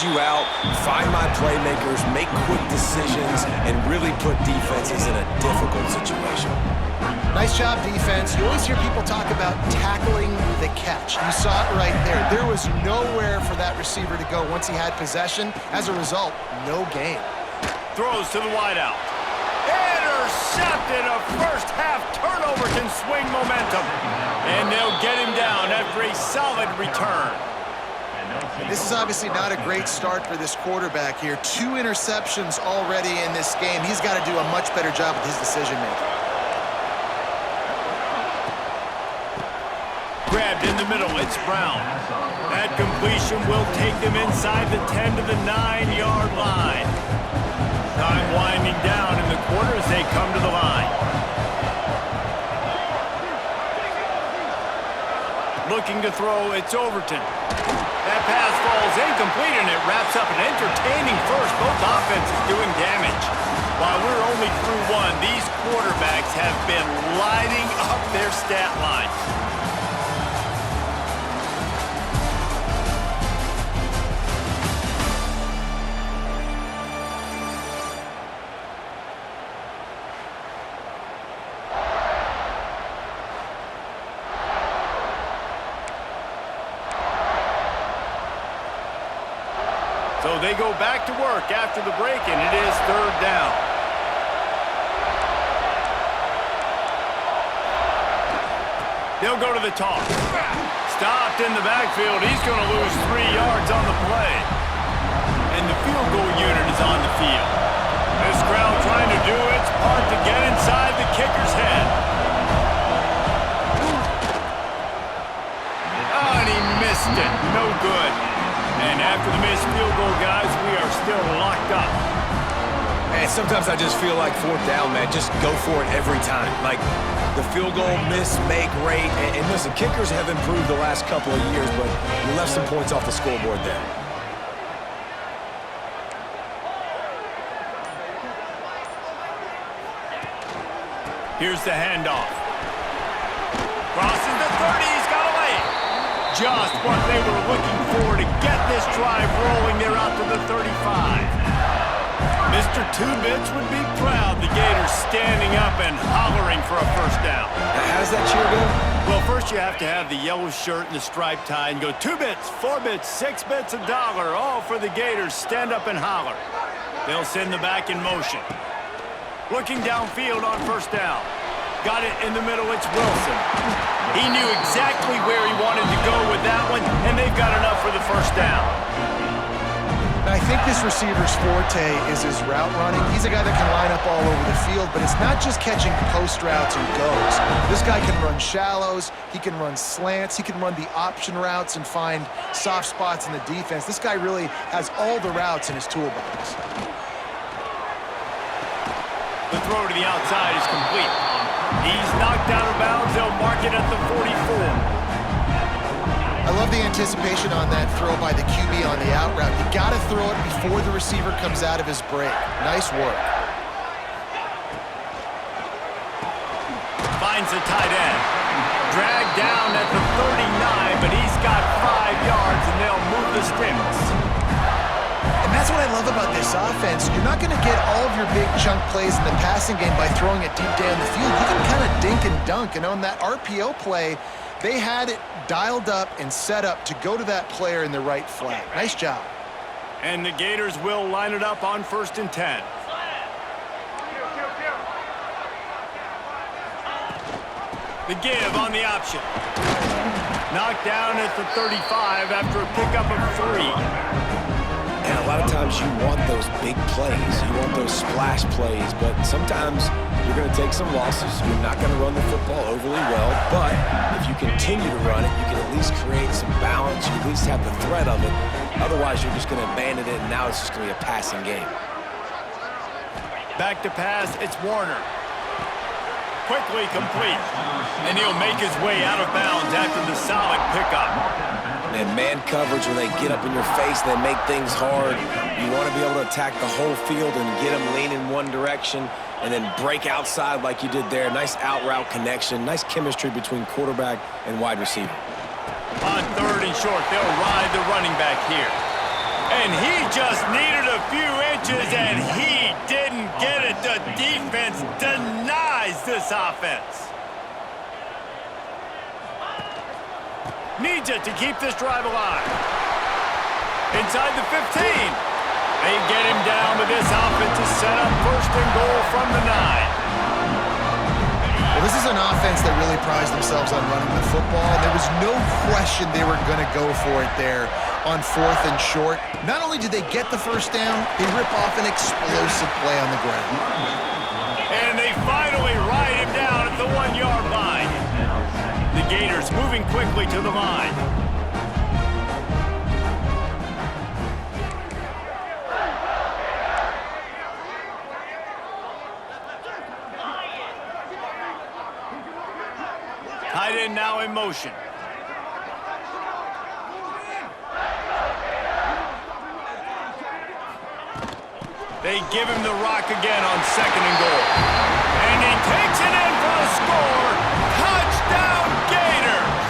you out, find my playmakers, make quick decisions, and really put defenses in a difficult situation. Nice job, defense. You always hear people talk about tackling the catch. You saw it right there. There was nowhere for that receiver to go once he had possession. As a result, no gain. Throws to the wideout. Intercepted. A first-half turnover can swing momentum. And they'll get him down after a solid return. This is obviously not a great start for this quarterback here. 2 interceptions already in this game. He's got to do a much better job with his decision-making. Grabbed in the middle, it's Brown. That completion will take them inside the 10 to the 9-yard line. Time winding down in the quarter as they come to the line. Looking to throw, it's Overton. That pass falls incomplete, and it wraps up an entertaining first. Both offenses doing damage. While we're only through one, these quarterbacks have been lighting up their stat lines. So they go back to work after the break, and it is 3rd down. They'll go to the toss. Stopped in the backfield. He's going to lose 3 yards on the play. And the field goal unit is on the field. This crowd trying to do its part to get inside the kicker's head. Oh, and he missed it. No good. And after the missed field goal, guys, we are still locked up. Man, sometimes I just feel like 4th down, man. Just go for it every time. Like the field goal miss, make rate. And listen, kickers have improved the last couple of years, but you left some points off the scoreboard there. Here's the handoff. Crosses the 30. He's got away. Just what they were looking for to get this drive rolling. They're out to the 35. Mr. Two-Bits would be proud. The Gators standing up and hollering for a first down. Now, how's that cheer go? Well, first you have to have the yellow shirt and the striped tie and go 2 bits, 4 bits, 6 bits, $1, all for the Gators. Stand up and holler. They'll send the back in motion. Looking downfield on first down. Got it in the middle, it's Wilson. He knew exactly where he wanted to go with that one, and they've got enough for the first down. I think this receiver's forte is his route running. He's a guy that can line up all over the field, but it's not just catching post routes and goes. This guy can run shallows, he can run slants, he can run the option routes and find soft spots in the defense. This guy really has all the routes in his toolbox. The throw to the outside is complete. He's knocked out of bounds. They'll mark it at the 44. I love the anticipation on that throw by the QB on the out route. You got to throw it before the receiver comes out of his break. Nice work. Finds the tight end. Dragged down at the 39, but he's got 5 yards, and they'll move the sticks. And that's what I love about this offense. You're not going to get all of your big chunk plays in the passing game by throwing it deep down the field. You can kind of dink and dunk. And on that RPO play, they had it dialed up and set up to go to that player in the right flat. Nice job. And the Gators will line it up on 1st and 10. The give on the option. Knocked down at the 35 after a pickup of 3. And a lot of times you want those big plays. You want those splash plays, but sometimes you're going to take some losses. You're not going to run the football overly well, but if you continue to run it, you can at least create some balance. You at least have the threat of it. Otherwise, you're just going to abandon it, and now it's just going to be a passing game. Back to pass, it's Warner. Quickly complete. And he'll make his way out of bounds after the solid pickup. And man coverage, when they get up in your face, they make things hard. You want to be able to attack the whole field and get them leaning one direction and then break outside like you did there. Nice out route connection, nice chemistry between quarterback and wide receiver. On 3rd and short, they'll ride the running back here. And he just needed a few inches, and he didn't get it. The defense denies this offense. Needs it to keep this drive alive. Inside the 15. They get him down, but this offense is set up first and goal from the 9. Well, this is an offense that really prized themselves on running the football. There was no question they were going to go for it there on 4th and short. Not only did they get the first down, they rip off an explosive play on the ground. And they finally ride him down at the 1-yard line. The Gators moving quickly to the line. Tight end now in motion. They give him the rock again on 2nd and goal. And he takes it in for the score. Touchdown, Gators!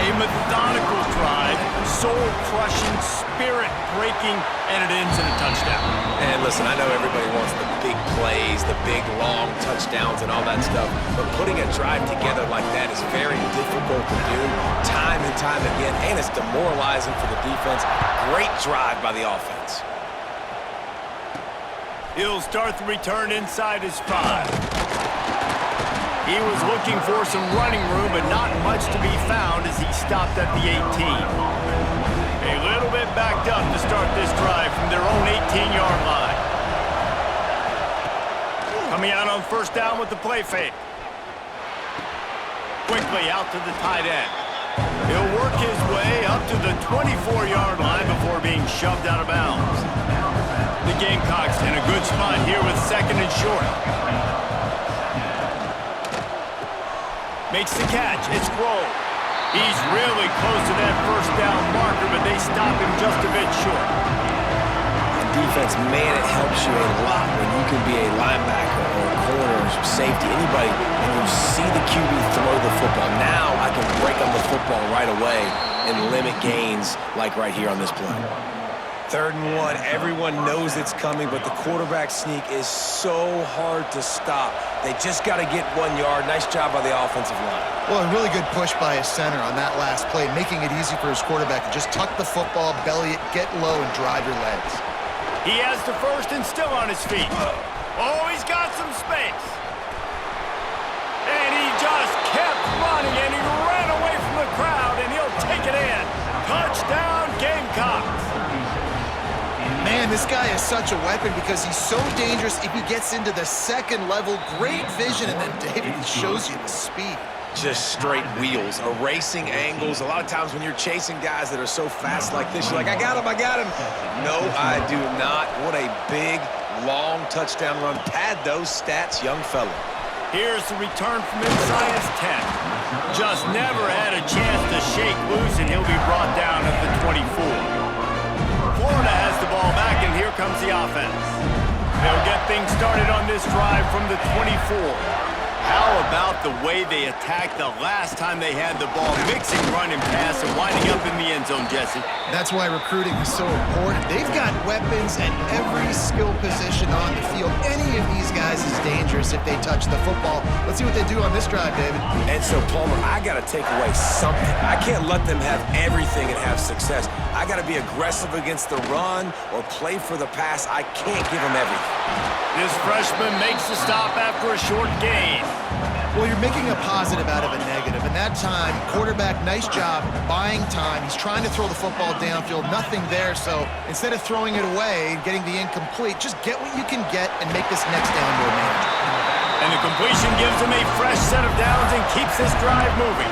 A methodical drive, soul-crushing, spirit-breaking, and it ends in a touchdown. And listen, I know everybody wants the big plays, the big, long touchdowns and all that stuff, but putting a drive together like that is very difficult to do time and time again, and it's demoralizing for the defense. Great drive by the offense. He'll start the return inside his 5. He was looking for some running room, but not much to be found as he stopped at the 18. A little bit backed up to start this drive from their own 18-yard line. Coming out on 1st down with the play fake. Quickly out to the tight end. He'll work his way up to the 24-yard line before being shoved out of bounds. The Gamecocks in a good spot here with 2nd and short. Makes the catch. It's Rowe. He's really close to that 1st down marker, but they stop him just a bit short. Defense, man, it helps you a lot when you can be a linebacker or a corner or safety, anybody, and you see the QB throw the football. Now I can break on the football right away and limit gains like right here on this play. 3rd and 1, everyone knows it's coming, but the quarterback sneak is so hard to stop. They just got to get 1 yard. Nice job by the offensive line. Well, a really good push by his center on that last play, making it easy for his quarterback to just tuck the football, belly it, get low, and drive your legs. He has the 1st and still on his feet. Oh, he's got some space. And he just kept running, and he ran away from the crowd, and he'll take it in. Touchdown, Gamecocks. Man, this guy is such a weapon because he's so dangerous if he gets into the 2nd level. Great vision, and then David, he shows you the speed. Just straight wheels, erasing angles. A lot of times when you're chasing guys that are so fast like this, you're like, I got him, I got him. No, I do not. What a big, long touchdown run. Pad those stats, young fella. Here's the return from inside his 10. Just never had a chance to shake loose, and he'll be brought down at the 24. Florida has the ball back, and here comes the offense. They'll get things started on this drive from the 24. How about the way they attacked the last time they had the ball, mixing run and pass and winding up in the end zone, Jesse? That's why recruiting is so important. They've got weapons at every skill position on the field. Any of these guys is dangerous if they touch the football. Let's see what they do on this drive, David. And so, Palmer, I got to take away something. I can't let them have everything and have success. I got to be aggressive against the run or play for the pass. I can't give them everything. This freshman makes the stop after a short gain. Well, you're making a positive out of a negative. And that time, quarterback, nice job buying time. He's trying to throw the football downfield, nothing there. So instead of throwing it away and getting the incomplete, just get what you can get and make this next down more manageable. And the completion gives him a fresh set of downs and keeps this drive moving.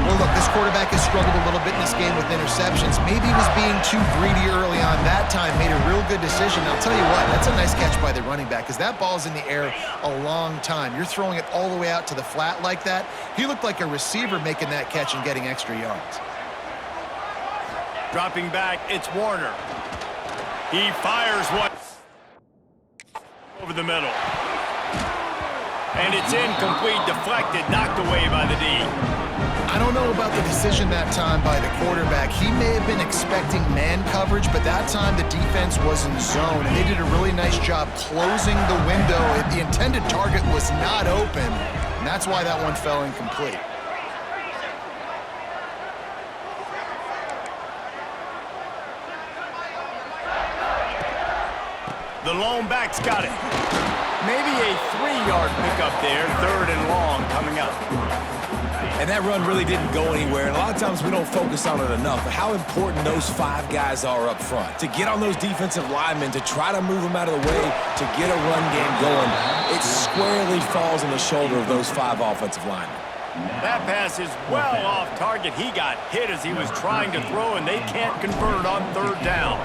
Well, look, this quarterback has struggled a little bit in this game with interceptions. Maybe he was being too greedy early on. That time made a real good decision. I'll tell you what, that's a nice catch by the running back because that ball's in the air a long time. You're throwing it all the way out to the flat like that. He looked like a receiver making that catch and getting extra yards. Dropping back, it's Warner. He fires one over the middle. And it's incomplete, deflected, knocked away by the D. I don't know about the decision that time by the quarterback. He may have been expecting man coverage, but that time the defense was in zone, and they did a really nice job closing the window. The intended target was not open, and that's why that one fell incomplete. The lone back's got it. Maybe a 3-yard pickup there, 3rd and long coming up. And that run really didn't go anywhere, and a lot of times we don't focus on it enough, but how important those 5 guys are up front. To get on those defensive linemen, to try to move them out of the way, to get a run game going, it squarely falls on the shoulder of those 5 offensive linemen. That pass is well off target. He got hit as he was trying to throw, and they can't convert on 3rd down.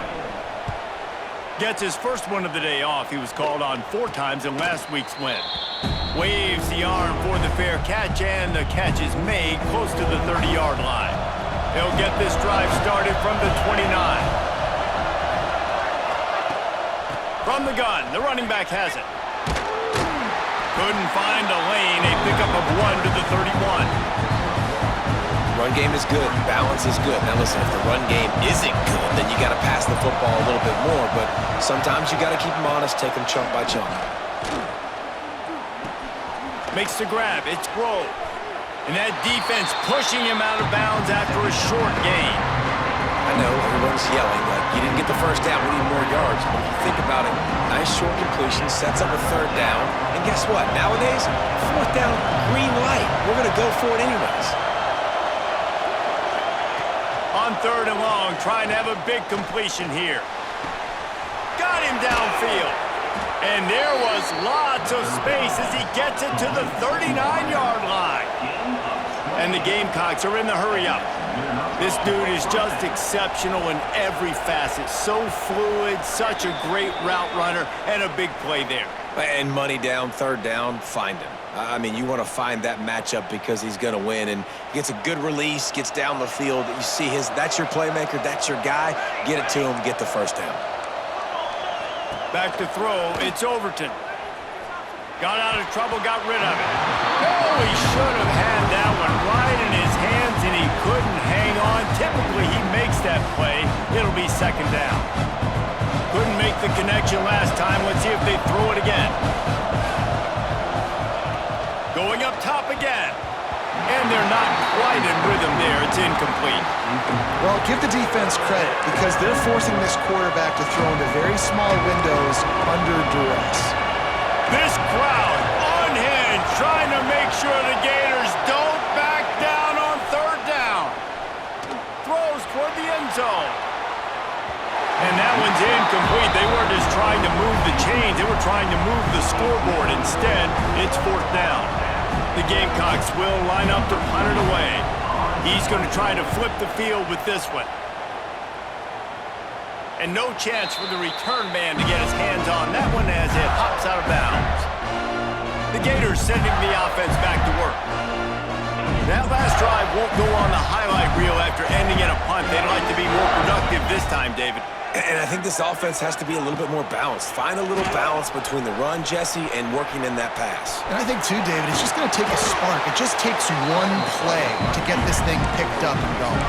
Gets his first one of the day off. He was called on 4 times in last week's win. Waves the arm for the fair catch, and the catch is made close to the 30-yard line. They'll get this drive started from the 29. From the gun, the running back has it. Couldn't find a lane, a pickup of 1 to the 31. Run game is good. Balance is good. Now listen, if the run game isn't good, then you got to pass the football a little bit more. But sometimes you got to keep them honest, take them chunk by chunk. Makes the grab. It's Grove. And that defense pushing him out of bounds after a short gain. I know everyone's yelling like, you didn't get the first down, we need more yards. But if you think about it, nice short completion, sets up a 3rd down. And guess what? Nowadays, 4th down, green light. We're going to go for it anyways. On 3rd and long, trying to have a big completion here. Got him downfield. And there was lots of space as he gets it to the 39-yard line. And the Gamecocks are in the hurry-up. This dude is just exceptional in every facet. So fluid, such a great route runner, and a big play there. And money down, 3rd down, find him. I mean, you want to find that matchup because he's going to win, and gets a good release, gets down the field. You see that's your playmaker, that's your guy. Get it to him, get the 1st down. Back to throw, it's Overton. Got out of trouble, got rid of it. Oh, he should have had that one right in his hands, and he couldn't hang on. Typically, he makes that play. It'll be 2nd down. Couldn't make the connection last time. Let's see if they throw it again. Going up top again. And they're not quite in rhythm there. It's incomplete. Well, give the defense credit because they're forcing this quarterback to throw into very small windows under duress. This crowd unhinged, trying to make sure the Gators don't back down on 3rd down. Throws toward the end zone. And that one's incomplete. They weren't just trying to move the chains. They were trying to move the scoreboard. Instead, it's 4th down. The Gamecocks will line up to punt it away. He's going to try to flip the field with this one. And no chance for the return man to get his hands on that one as it hops out of bounds. The Gators sending the offense back to work. That last drive won't go on the highlight reel after ending in a punt. They'd like to be more productive this time, David. And I think this offense has to be a little bit more balanced. Find a little balance between the run, Jesse, and working in that pass. And I think, too, David, it's just going to take a spark. It just takes one play to get this thing picked up and going.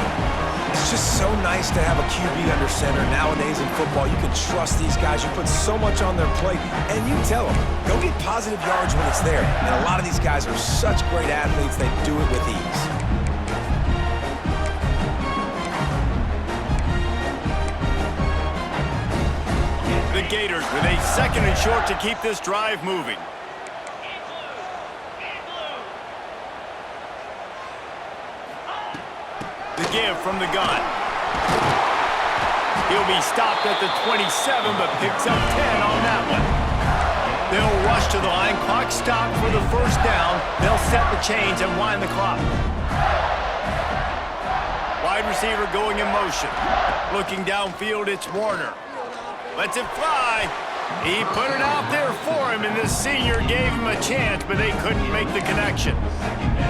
It's just so nice to have a QB under center. Nowadays in football, you can trust these guys. You put so much on their plate, and you tell them, go get positive yards when it's there. And a lot of these guys are such great athletes, they do it with ease. The Gators with a 2nd and short to keep this drive moving. The give from the gun. He'll be stopped at the 27, but picks up 10 on that one. They'll rush to the line. Clock stopped for the 1st down. They'll set the chains and wind the clock. Wide receiver going in motion. Looking downfield, it's Warner. Lets it fly. He put it out there for him, and the senior gave him a chance, but they couldn't make the connection.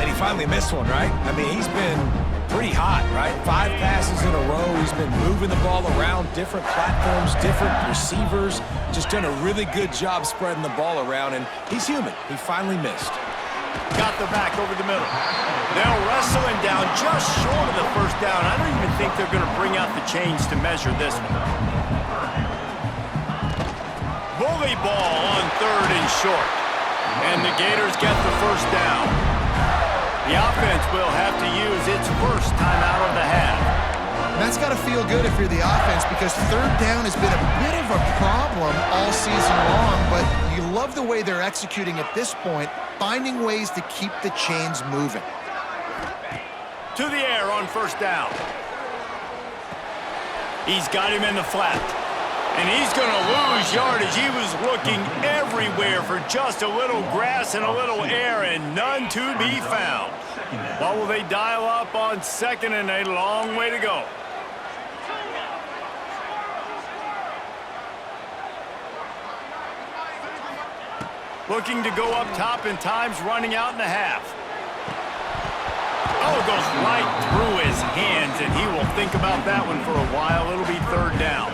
And he finally missed one, right? I mean, he's been pretty hot, right? 5 passes in a row. He's been moving the ball around different platforms, different receivers. Just done a really good job spreading the ball around, and he's human. He finally missed. Got the back over the middle. They'll wrestle him down just short of the first down. I don't even think they're going to bring out the chains to measure this one. Bully ball on 3rd and short. And the Gators get the first down. The offense will have to use its first timeout of the half. And that's got to feel good if you're the offense, because 3rd down has been a bit of a problem all season long, but you love the way they're executing at this point, finding ways to keep the chains moving. To the air on 1st down. He's got him in the flat. And he's going to lose yardage. He was looking everywhere for just a little grass and a little air, and none to be found. What will they dial up on 2nd and a long way to go? Looking to go up top, and time's running out in the half. Oh, it goes right through his hands, and he will think about that one for a while. It'll be 3rd down.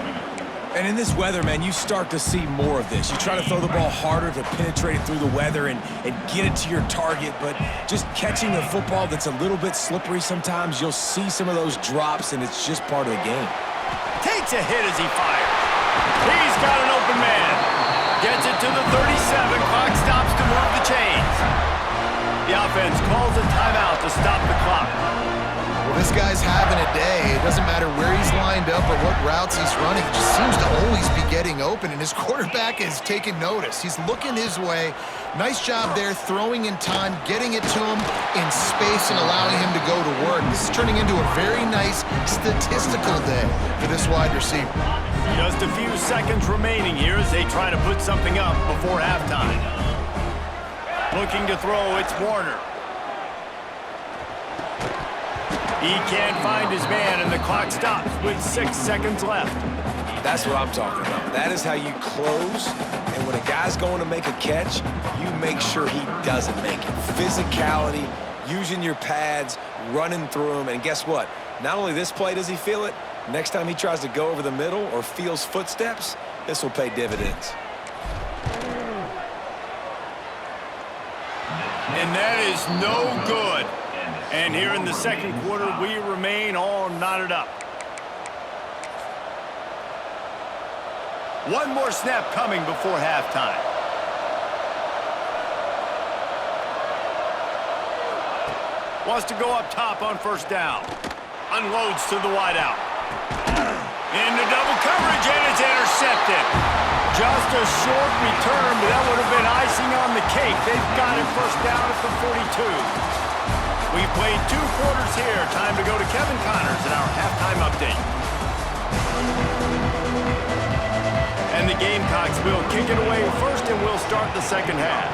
And in this weather, man, you start to see more of this. You try to throw the ball harder to penetrate it through the weather and get it to your target, but just catching the football that's a little bit slippery sometimes, you'll see some of those drops, and it's just part of the game. Takes a hit as he fires. He's got an open man. Gets it to the 37. Clock stops to move the chains. The offense calls a timeout to stop the clock. Well, this guy's having a day. It doesn't matter where he's lined up or what routes he's running. He just seems to always be getting open, and his quarterback is taking notice. He's looking his way. Nice job there, throwing in time, getting it to him in space and allowing him to go to work. This is turning into a very nice statistical day for this wide receiver. Just a few seconds remaining here as they try to put something up before halftime. Looking to throw, it's Warner. He can't find his man, and the clock stops with 6 seconds left. That's what I'm talking about. That is how you close, and when a guy's going to make a catch, you make sure he doesn't make it. Physicality, using your pads, running through them, and guess what? Not only this play does he feel it, next time he tries to go over the middle or feels footsteps, this will pay dividends. And that is no good. And here in the 2nd quarter, we remain all knotted up. One more snap coming before halftime. Wants to go up top on 1st down. Unloads to the wideout. Into double coverage, and it's intercepted. Just a short return, but that would have been icing on the cake. They've got it 1st down at the 42. We've played 2 quarters here. Time to go to Kevin Connors in our halftime update. And the Gamecocks will kick it away first, and we'll start the 2nd half.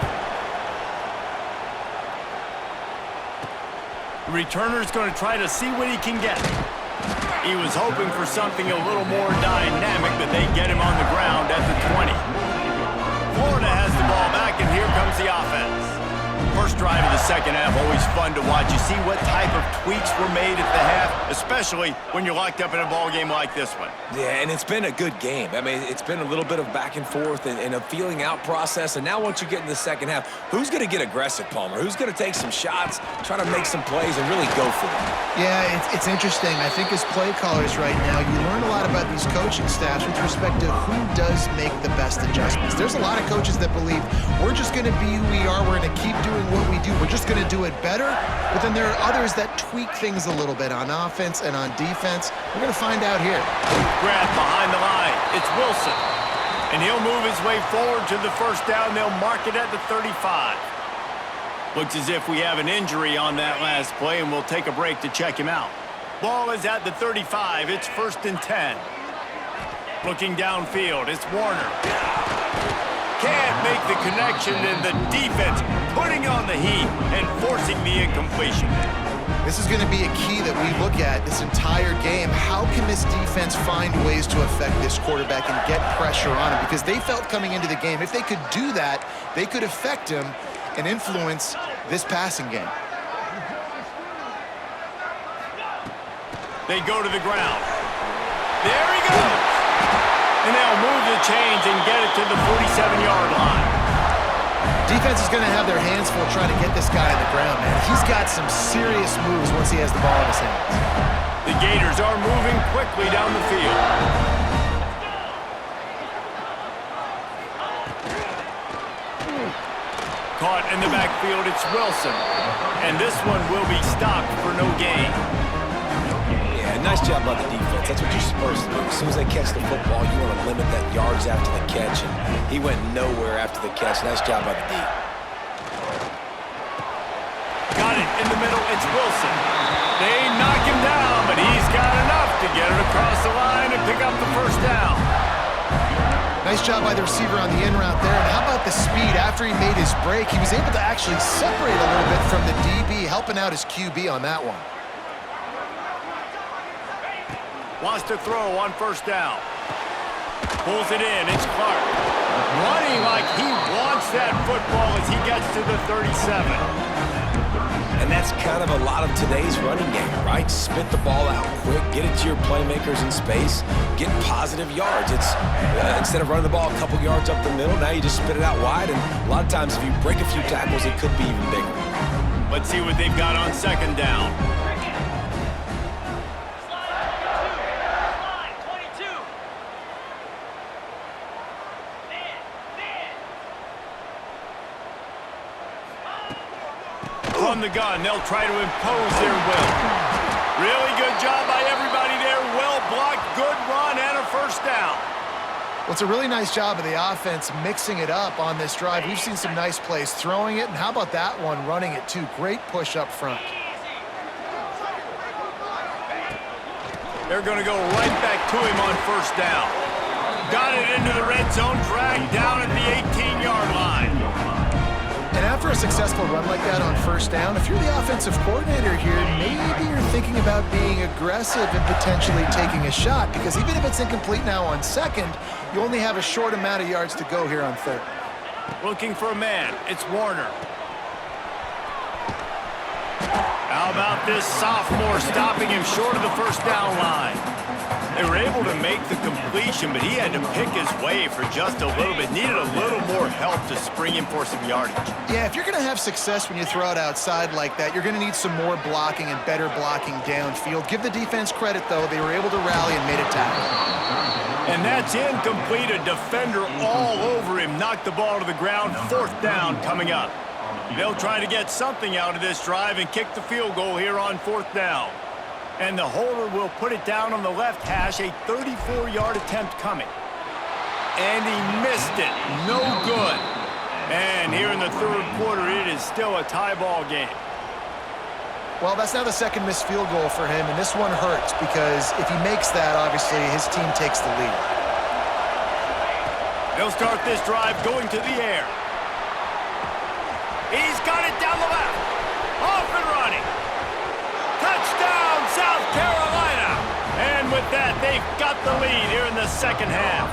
The returner's going to try to see what he can get. He was hoping for something a little more dynamic, but they get him on the ground at the 20. Florida has the ball back, and here comes the offense. First drive of the 2nd half, always fun to watch. You see what type of tweaks were made at the half, especially when you're locked up in a ball game like this one. Yeah, and it's been a good game. I mean, it's been a little bit of back and forth and a feeling out process. And now once you get in the 2nd half, who's going to get aggressive, Palmer? Who's going to take some shots, try to make some plays, and really go for it? Yeah, it's interesting. I think as play callers right now, you learn a lot about these coaching staffs with respect to who does make the best adjustments. There's a lot of coaches that believe we're just going to be who we are. We're going to keep doing what we do. We're just going to do it better. But then there are others that tweak things a little bit on offense and on defense. We're going to find out here. Grab behind the line. It's Wilson. And he'll move his way forward to the 1st down. They'll mark it at the 35. Looks as if we have an injury on that last play, and we'll take a break to check him out. Ball is at the 35. It's 1st and 10. Looking downfield, it's Warner. Can't make the connection, and the defense putting on the heat and forcing the incompletion. This is going to be a key that we look at this entire game. How can this defense find ways to affect this quarterback and get pressure on him? Because they felt coming into the game, if they could do that, they could affect him and influence this passing game. They go to the ground. There he goes. And they'll move the chains and get it to the 47-yard line. Defense is going to have their hands full trying to get this guy on the ground, man. He's got some serious moves once he has the ball in his hands. The Gators are moving quickly down the field. Caught in the backfield, it's Wilson. And this one will be stopped for no gain. Yeah, nice job by the defense. That's what you're supposed to do. As soon as they catch the football, you want to limit that yards after the catch, and he went nowhere after the catch. Nice job by the D. Got it in the middle, it's Wilson. They knock him down, but he's got enough to get it across the line and pick up the first down. Nice job by the receiver on the in route there. And how about the speed? After he made his break, he was able to actually separate a little bit from the DB, helping out his QB on that one. Wants to throw on first down. Pulls it in, it's Clark. Running like he wants that football as he gets to the 37. And that's kind of a lot of today's running game, right? Spit the ball out quick, get it to your playmakers in space, get positive yards. It's instead of running the ball a couple yards up the middle, now you just spit it out wide, and a lot of times if you break a few tackles, it could be even bigger. Let's see what they've got on second down. From the gun, they'll try to impose their will. Really good job by everybody there. Well blocked, good run, and a first down. Well, it's a really nice job of the offense mixing it up on this drive. We've seen some nice plays throwing it, and how about that one running it too? Great push up front. They're going to go right back to him on first down. Got it into the red zone, dragged down at the 18-yard line. And after a successful run like that on first down, if you're the offensive coordinator here, maybe you're thinking about being aggressive and potentially taking a shot, because even if it's incomplete now on second, you only have a short amount of yards to go here on third. Looking for a man. It's Warner. How about this sophomore stopping him short of the first down line? They were able to make the completion, but he had to pick his way for just a little bit. Needed a little more help to spring him for some yardage. Yeah, if you're going to have success when you throw it outside like that, you're going to need some more blocking and better blocking downfield. Give the defense credit, though. They were able to rally and made a tackle. And that's incomplete. A defender all over him. Knocked the ball to the ground. Fourth down coming up. They'll try to get something out of this drive and kick the field goal here on fourth down. And the holder will put it down on the left hash, a 34-yard attempt coming. And he missed it. No good. And here in the third quarter, it is still a tie ball game. Well, that's now the second missed field goal for him, and this one hurts because if he makes that, obviously, his team takes the lead. They'll start this drive going to the air. He's got it down the left. Off and running. Touchdown, South Carolina. And with that, they've got the lead here in the second half.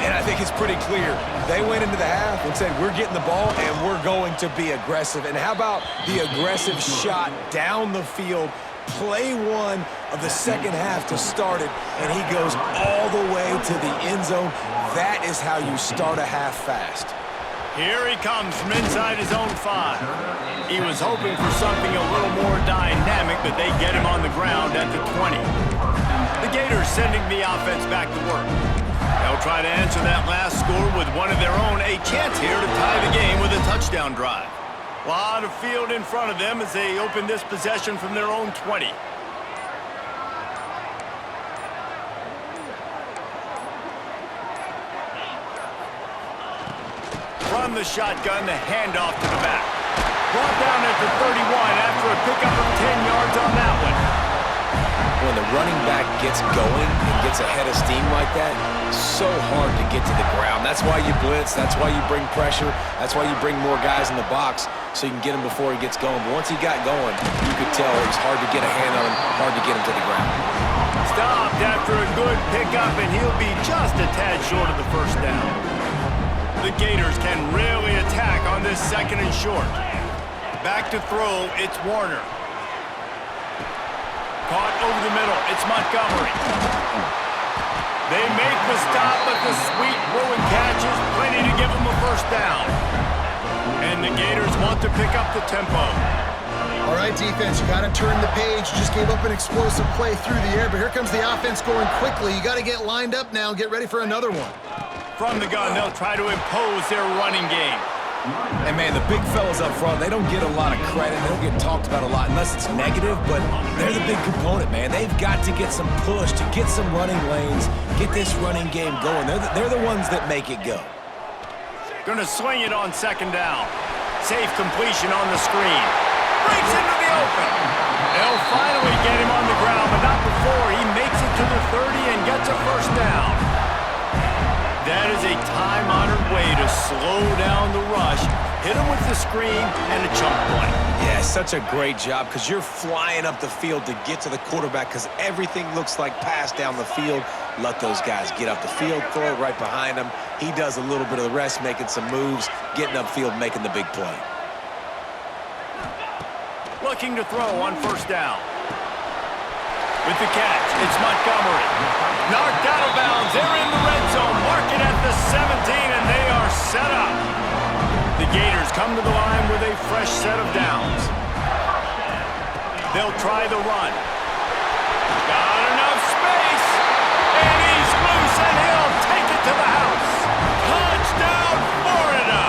And I think it's pretty clear. They went into the half and said, we're getting the ball and we're going to be aggressive. And how about the aggressive shot down the field? Play one of the second half to start it, and he goes all the way to the end zone. That is how you start a half fast. Here he comes from inside his own 5. He was hoping for something a little more dynamic, but they get him on the ground at the 20. The Gators sending the offense back to work. They'll try to answer that last score with one of their own, a chance here to tie the game with a touchdown drive. A lot of field in front of them as they open this possession from their own 20. From the shotgun, the handoff to the back. Brought down at the 31 after a pickup of 10 yards on that one. When the running back gets going and gets ahead of steam like that, it's so hard to get to the ground. That's why you blitz. That's why you bring pressure. That's why you bring more guys in the box so you can get him before he gets going. But once he got going, you could tell it was hard to get a hand on him, hard to get him to the ground. Stopped after a good pickup, and he'll be just a tad short of the first down. The Gators can really attack on this second and short. Back to throw, it's Warner. Caught over the middle, it's Montgomery. They make the the stop, but the sweet throwing catch is plenty to give them a first down. And the Gators want to pick up the tempo. All right, defense, you got to turn the page. You just gave up an explosive play through the air, but here comes the offense going quickly. You got to get lined up now and get ready for another one. From the gun, they'll try to impose their running game. And, man, the big fellas up front, they don't get a lot of credit. They don't get talked about a lot unless it's negative, but they're the big component, man. They've got to get some push, to get some running lanes, get this running game going. They're the ones that make it go. Gonna swing it on second down. Safe completion on the screen. Breaks into the open. They'll finally get him on the ground, but not before he makes it to the 30 and gets a first down. That is a time-honored way to slow down the rush, hit him with the screen, and a chunk play. Yeah, such a great job because you're flying up the field to get to the quarterback because everything looks like pass down the field. Let those guys get up the field, throw it right behind him. He does a little bit of the rest, making some moves, getting upfield, making the big play. Looking to throw on first down. With the catch, it's Montgomery. Knocked out of bounds. They're in the red zone. Mark it at the 17, and they are set up. The Gators come to the line with a fresh set of downs. They'll try the run. Got enough space, and he's loose, and he'll take it to the house. Touchdown, Florida!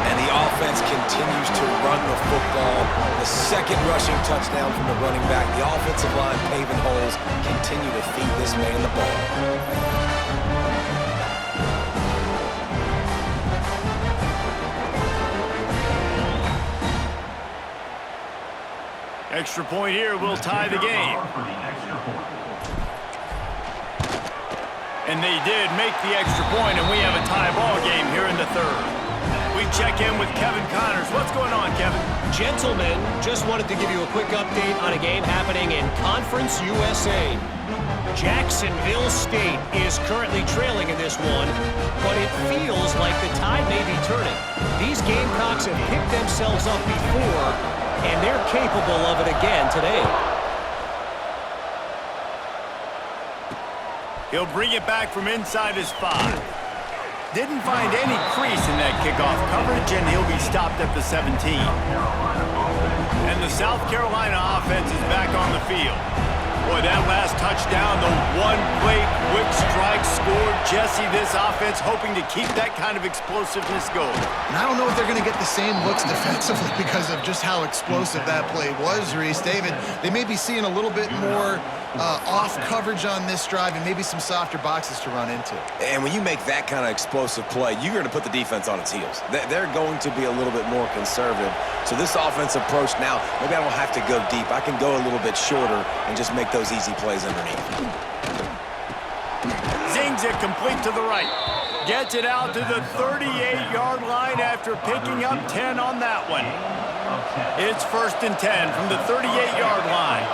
And the offense continues to run the football. The second rushing touchdown from the running back. The offensive line paving holes. Continue to feed this man the ball. Extra point here will tie the game. And they did make the extra point, and we have a tie ball game here in the third. We check in with Kevin Connors. What's going on, Kevin? Gentlemen, just wanted to give you a quick update on a game happening in Conference USA. Jacksonville State is currently trailing in this one, but it feels like the tide may be turning. These Gamecocks have picked themselves up before, and they're capable of it again today. He'll bring it back from inside his 5. Didn't find any crease in that kickoff coverage, and he'll be stopped at the 17. And the South Carolina offense is back on the field. Boy, that last touchdown, the one-play quick strike scored. Jesse, this offense hoping to keep that kind of explosiveness going. And I don't know if they're going to get the same looks defensively because of just how explosive that play was, Reese. David, they may be seeing a little bit more off coverage on this drive and maybe some softer boxes to run into. And when you make that kind of explosive play, you're going to put the defense on its heels. They're going to be a little bit more conservative. So this offensive approach now, maybe I don't have to go deep. I can go a little bit shorter and just make those easy plays underneath. Zings it complete to the right. Gets it out to the 38-yard line after picking up 10 on that one. It's 1st and 10 from the 38-yard line.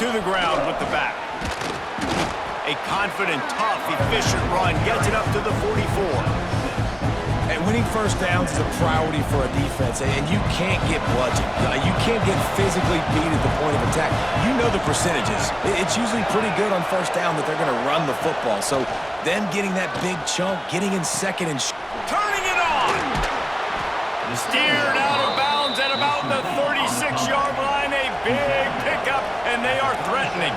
To the ground with the back. A confident, tough, efficient run. Gets it up to the 44. And winning first downs is a priority for a defense, and you can't get bludgeoned. You can't get physically beat at the point of attack. You know the percentages. It's usually pretty good on first down that they're going to run the football. So them getting that big chunk, getting in second and turning it on. Steered out of bounds at about the 36-yard line. A big pickup, and they are threatening.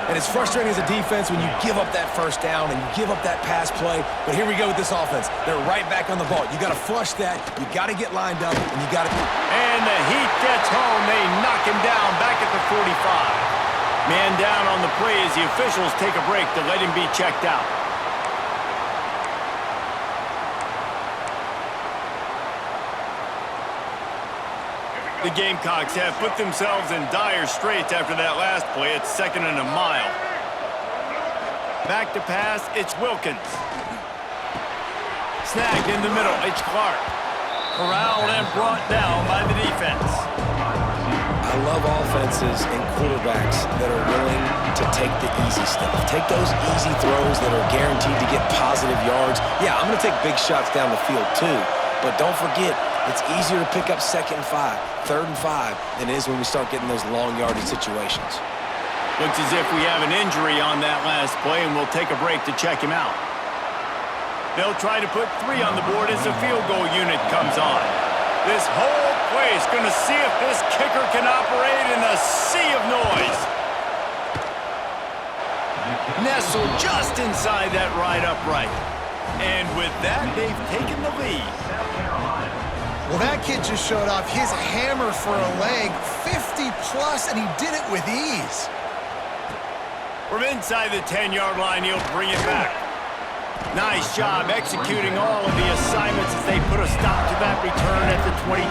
And it's frustrating as a defense when you give up that first down and you give up that pass play. But here we go with this offense. They're right back on the ball. You got to flush that. You got to get lined up, and you got to. And the heat gets home. They knock him down back at the 45. Man down on the play as the officials take a break to let him be checked out. The Gamecocks have put themselves in dire straits after that last play. It's 2nd and a mile. Back to pass, it's Wilkins. Snagged in the middle, it's Clark. Corralled and brought down by the defense. I love offenses and quarterbacks that are willing to take the easy stuff. Take those easy throws that are guaranteed to get positive yards. Yeah, I'm going to take big shots down the field too, but don't forget, it's easier to pick up 2nd and 5, 3rd and 5 than it is when we start getting those long yardage situations. Looks as if we have an injury on that last play, and we'll take a break to check him out. They'll try to put 3 on the board as the field goal unit comes on. This whole play is going to see if this kicker can operate in a sea of noise. Nestled just inside that right upright. And with that, they've taken the lead. Well, that kid just showed off his hammer for a leg, 50-plus, and he did it with ease. From inside the 10-yard line, he'll bring it back. Nice job executing all of the assignments as they put a stop to that return at the 22.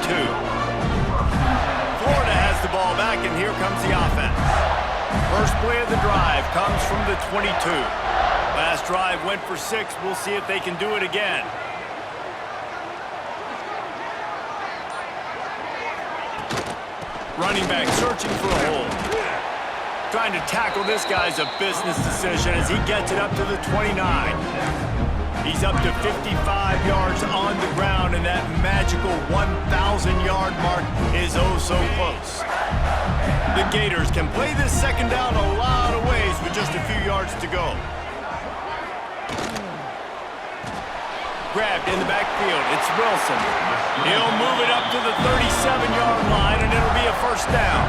Florida has the ball back, and here comes the offense. First play of the drive comes from the 22. Last drive went for 6. We'll see if they can do it again. Running back searching for a hole. Trying to tackle this guy's a business decision as he gets it up to the 29. He's up to 55 yards on the ground, and that magical 1,000-yard mark is oh so close. The Gators can play this second down a lot of ways with just a few yards to go. Grabbed in the backfield. It's Wilson. He'll move it up to the 37-yard line, and it'll be a first down.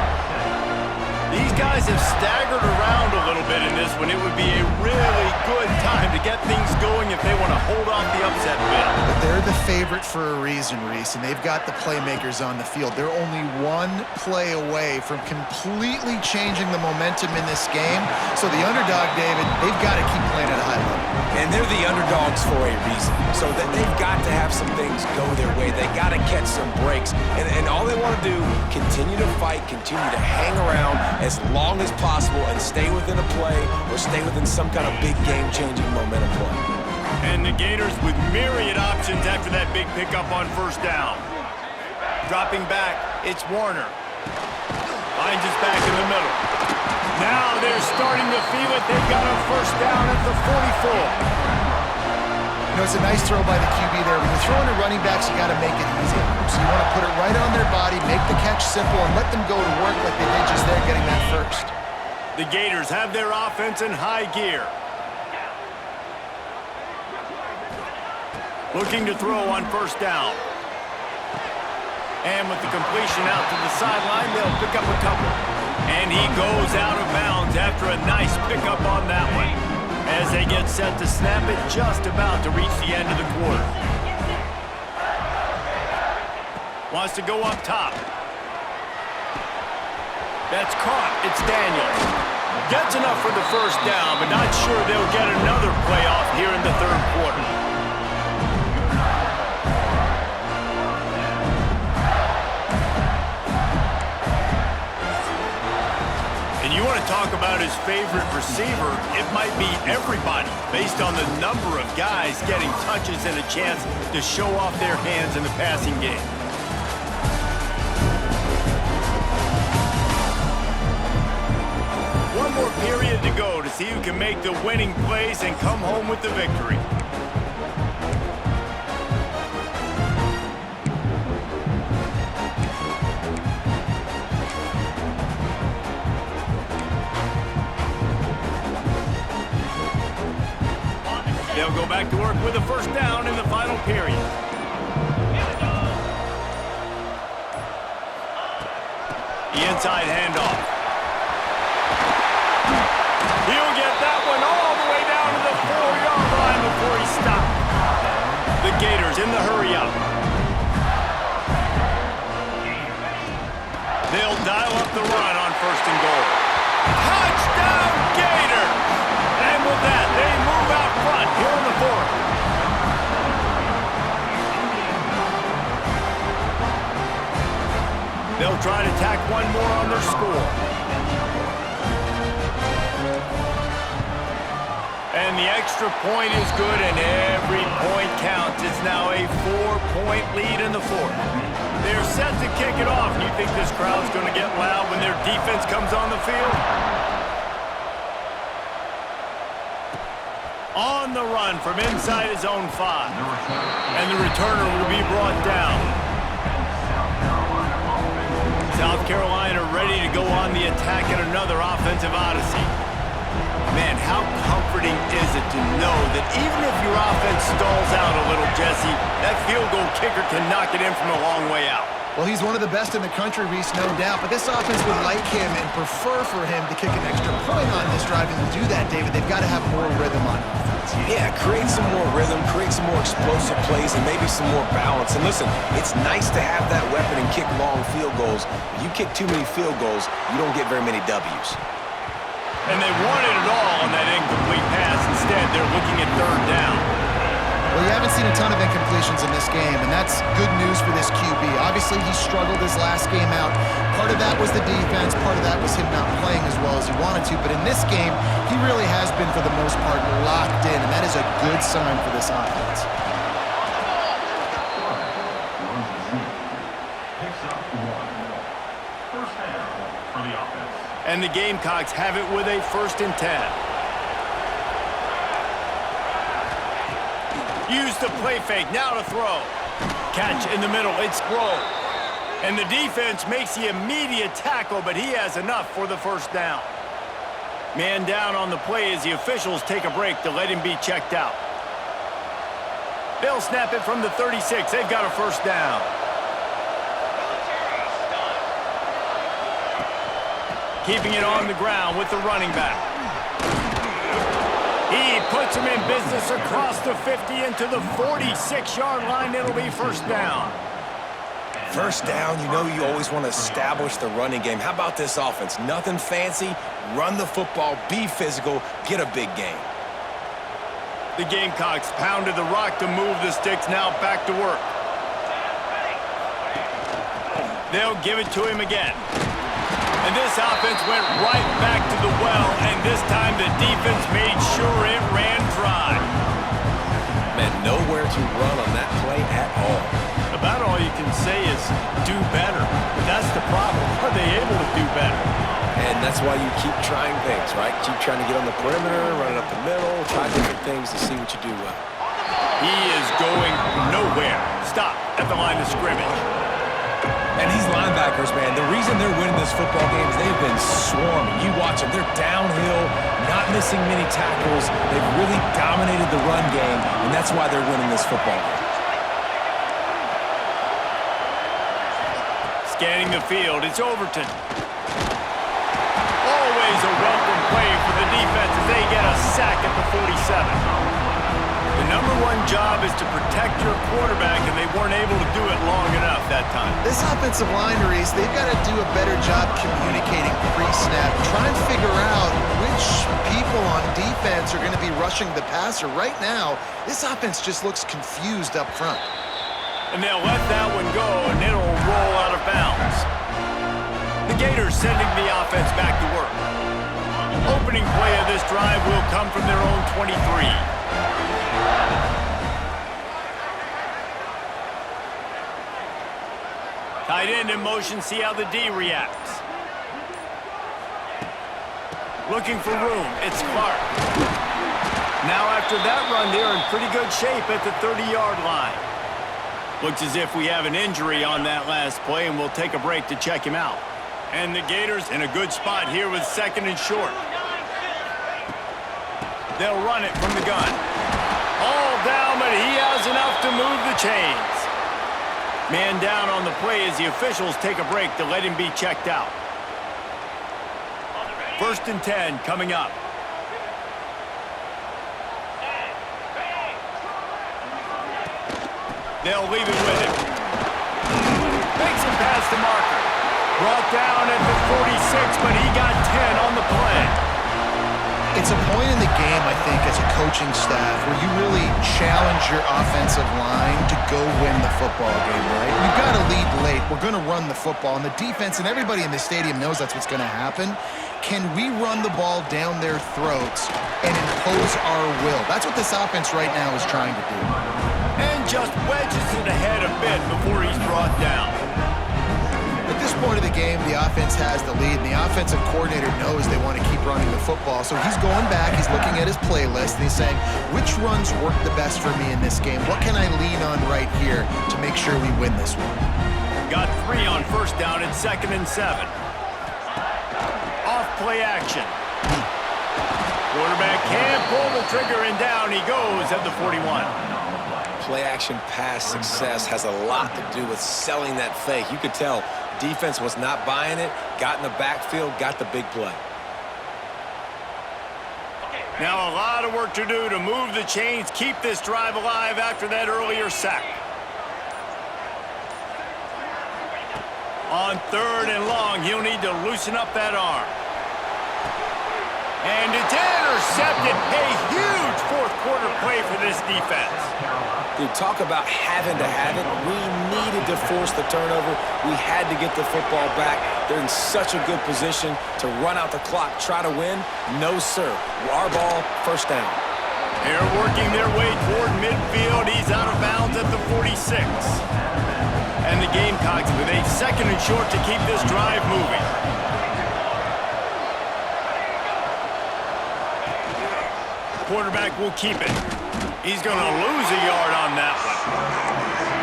These guys have staggered around a little bit in this one. It would be a really good time to get things going if they want to hold off the upset bid. But they're the favorite for a reason, Reese, and they've got the playmakers on the field. They're only one play away from completely changing the momentum in this game. So the underdog, David, they've got to keep playing at a high level. And they're the underdogs for a reason. So that they've got to have some things go their way. They got to catch some breaks. And all they want to do, continue to fight, continue to hang around as long as possible and stay within a play or stay within some kind of big game-changing momentum play. And the Gators with myriad options after that big pickup on first down. Dropping back, it's Warner. Finds his back in the middle. Now they're starting to feel it. They've got a first down at the 44. You know, it's a nice throw by the QB there. When you're throwing to running backs, you got to make it easy. So you want to put it right on their body, make the catch simple, and let them go to work like they did just there getting that first. The Gators have their offense in high gear. Looking to throw on first down. And with the completion out to the sideline, they'll pick up a couple. And he goes out of bounds after a nice pickup on that one. As they get set to snap it, just about to reach the end of the quarter. Wants to go up top. That's caught. It's Daniels. Gets enough for the first down, but not sure they'll get another playoff here in the third quarter. You want to talk about his favorite receiver, it might be everybody based on the number of guys getting touches and a chance to show off their hands in the passing game. One more period to go to see who can make the winning plays and come home with the victory. They'll go back to work with a first down in the final period. The inside handoff. He'll get that one all the way down to the 4-yard line before he stopped. The Gators in the hurry up. They'll dial up the run on first and goal. Touchdown Gators! And with that, they move out front here in the fourth. They'll try to tack one more on their score. And the extra point is good, and every point counts. It's now a 4-point lead in the fourth. They're set to kick it off. You think this crowd's going to get loud when their defense comes on the field? On the run from inside his own 5. And the returner will be brought down. South Carolina ready to go on the attack in another offensive odyssey. Man, how comforting is it to know that even if your offense stalls out a little, Jesse, that field goal kicker can knock it in from a long way out. Well, he's one of the best in the country, Reese, no doubt. But this offense would like him and prefer for him to kick an extra point on this drive. And to do that, David, they've got to have more rhythm on offense. Yeah, create some more rhythm, create some more explosive plays, and maybe some more balance. And listen, it's nice to have that weapon and kick long field goals. If you kick too many field goals, you don't get very many W's. And they wanted it all on that incomplete pass. Instead, they're looking at third down. Well, you haven't seen a ton of incompletions in this game, and that's good news for this QB. Obviously, he struggled his last game out. Part of that was the defense. Part of that was him not playing as well as he wanted to. But in this game, he really has been, for the most part, locked in, and that is a good sign for this offense. And the Gamecocks have it with a 1st and 10. Use the play fake, now to throw. Catch in the middle, it's Rowe. And the defense makes the immediate tackle, but he has enough for the 1st down. Man down on the play as the officials take a break to let him be checked out. They'll snap it from the 36. They've got a 1st down. Keeping it on the ground with the running back. He puts him in business across the 50 into the 46-yard line. It'll be 1st down. 1st down, you know you always want to establish the running game. How about this offense? Nothing fancy. Run the football, be physical, get a big gain. The Gamecocks pounded the rock to move the sticks. Now back to work. They'll give it to him again. And this offense went right back to the well, and this time the defense made sure it ran dry. Man, nowhere to run on that play at all. About all you can say is do better. But that's the problem. Are they able to do better? And that's why you keep trying things, right? Keep trying to get on the perimeter, run it up the middle, try different things to see what you do well. He is going nowhere. Stop at the line of scrimmage. And these linebackers, man, the reason they're winning this football game is they've been swarming. You watch them. They're downhill, not missing many tackles. They've really dominated the run game, and that's why they're winning this football game. Scanning the field, it's Overton. Always a welcome play for the defense as they get a sack at the 47. The number one job is to protect your quarterback, and they weren't able to do it long enough that time. This offensive line, Reese, they've got to do a better job communicating pre-snap. Try and figure out which people on defense are going to be rushing the passer. Right now, this offense just looks confused up front. And they'll let that one go, and it'll roll out of bounds. The Gators sending the offense back to work. Opening play of this drive will come from their own 23. Tight end in motion, see how the D reacts. Looking for room, it's Clark. Now after that run, they're in pretty good shape at the 30-yard line. Looks as if we have an injury on that last play, and we'll take a break to check him out. And the Gators in a good spot here with 2nd and short. They'll run it from the gun. All down, but he has enough to move the chains. Man down on the play as the officials take a break to let him be checked out. 1st and 10 coming up. They'll leave it with him. Makes him pass the marker. Brought down at the 46, but he got 10 on the play. It's a point in the game, I think, as a coaching staff where you really challenge your offensive line to go win the football game, right? We've got to lead late. We're going to run the football, and the defense and everybody in the stadium knows that's what's going to happen. Can we run the ball down their throats and impose our will? That's what this offense right now is trying to do. And just wedges it ahead a bit before he's brought down. At this point of the game, the offense has the lead, and the offensive coordinator knows they want to keep running the football. So he's going back, he's looking at his playlist, and he's saying, which runs work the best for me in this game? What can I lean on right here to make sure we win this one? got 3 on first down and 2nd and 7. Off play action. Quarterback can't pull the trigger, and down he goes at the 41. Play action pass success has a lot to do with selling that fake. You could tell defense was not buying it, got in the backfield, got the big play. Now a lot of work to do to move the chains, keep this drive alive after that earlier sack. On 3rd and long, he'll need to loosen up that arm. And it's intercepted. A huge fourth-quarter play for this defense. Dude, talk about having to have it. We needed to force the turnover. We had to get the football back. They're in such a good position to run out the clock, try to win. No, sir. Our ball, first down. They're working their way toward midfield. He's out of bounds at the 46. And the Gamecocks with a 2nd and short to keep this drive moving. Quarterback will keep it. He's going to lose a yard on that one.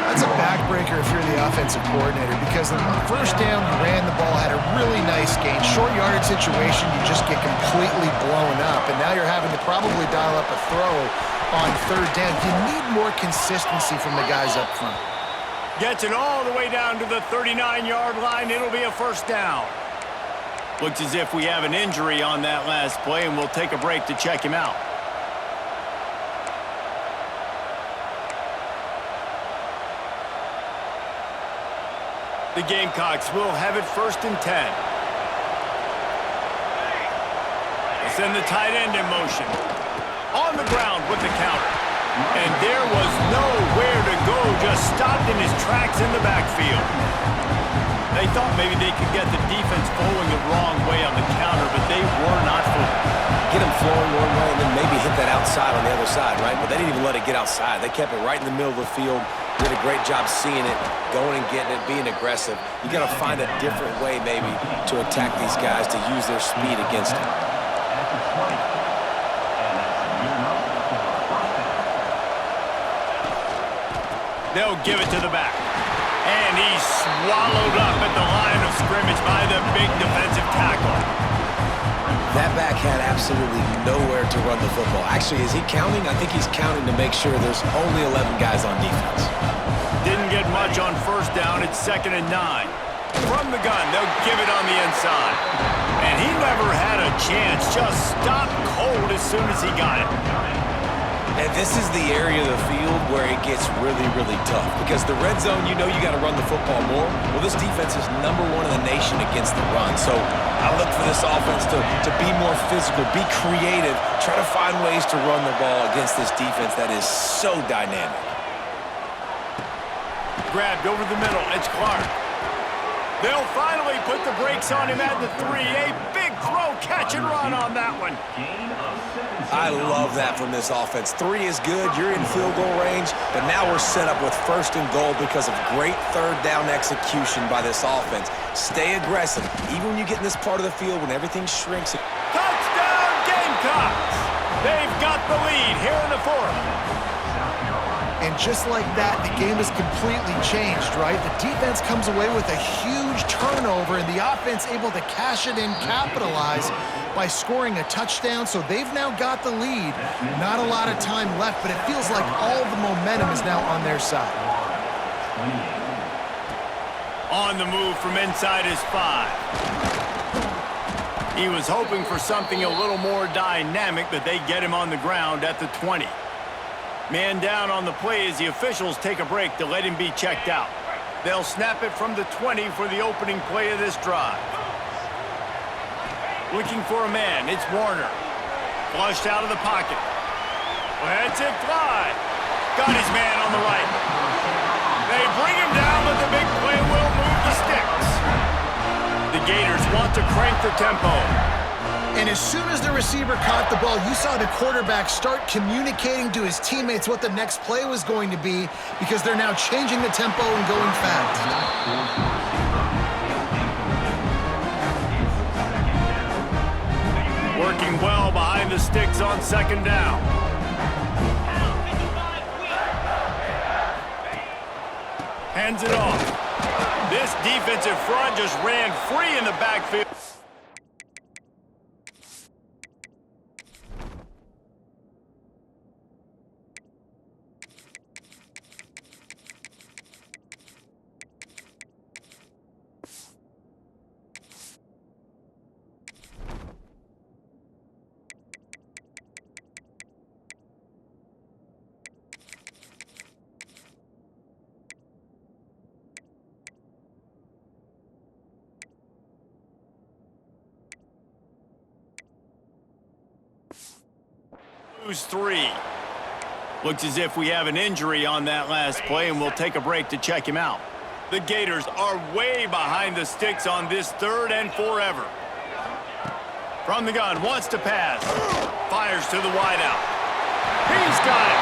That's a backbreaker if you're the offensive coordinator, because on first down, you ran the ball, had a really nice gain. Short yardage situation, you just get completely blown up, and now you're having to probably dial up a throw on 3rd down. You need more consistency from the guys up front. Gets it all the way down to the 39-yard line. It'll be a first down. Looks as if we have an injury on that last play, and we'll take a break to check him out. The Gamecocks will have it 1st and 10. They send the tight end in motion. On the ground with the counter. And there was nowhere to go, just stopped in his tracks in the backfield. They thought maybe they could get the defense flowing the wrong way on the counter, but they were not fooled. Get them flowing one way and then maybe hit that outside on the other side, right? But they didn't even let it get outside. They kept it right in the middle of the field. Did a great job seeing it, going and getting it, being aggressive. You got to find a different way maybe to attack these guys, to use their speed against them. They'll give it to the back. And he's swallowed up at the line of scrimmage by the big defensive tackle. That back had absolutely nowhere to run the football. Actually, is he counting? I think he's counting to make sure there's only 11 guys on defense. Didn't get much on first down. It's 2nd and 9. From the gun, they'll give it on the inside. And he never had a chance. Just stopped cold as soon as he got it. And this is the area of the field where it gets really, really tough. Because the red zone, you know you got to run the football more. Well, this defense is #1 in the nation against the run. So I look for this offense to be more physical, be creative, try to find ways to run the ball against this defense that is so dynamic. Grabbed over the middle. It's Clark. They'll finally put the brakes on him at the 3. A big throw, catch and run on that one. I love that from this offense. 3 is good. You're in field goal range, but now we're set up with 1st and goal because of great 3rd down execution by this offense. Stay aggressive. Even when you get in this part of the field, when everything shrinks. Touchdown, Gamecocks! They've got the lead here in the 4th. And just like that, the game is completely changed, right? The defense comes away with a huge turnover, and the offense able to cash it in, capitalize by scoring a touchdown. So they've now got the lead. Not a lot of time left, but it feels like all the momentum is now on their side. On the move from inside his 5. He was hoping for something a little more dynamic, but they get him on the ground at the 20. Man down on the play as the officials take a break to let him be checked out. They'll snap it from the 20 for the opening play of this drive. Looking for a man, it's Warner. Flushed out of the pocket. Lets it fly. Got his man on the right. They bring him down, but the big play will move the sticks. The Gators want to crank the tempo. And as soon as the receiver caught the ball, you saw the quarterback start communicating to his teammates what the next play was going to be, because they're now changing the tempo and going fast. Working well behind the sticks on 2nd down. Hands it off. This This defensive front just ran free in the backfield. Lose 3. Looks as if we have an injury on that last play, and we'll take a break to check him out. The Gators are way behind the sticks on this 3rd and forever. From the gun, wants to pass. Fires to the wideout. He's got it.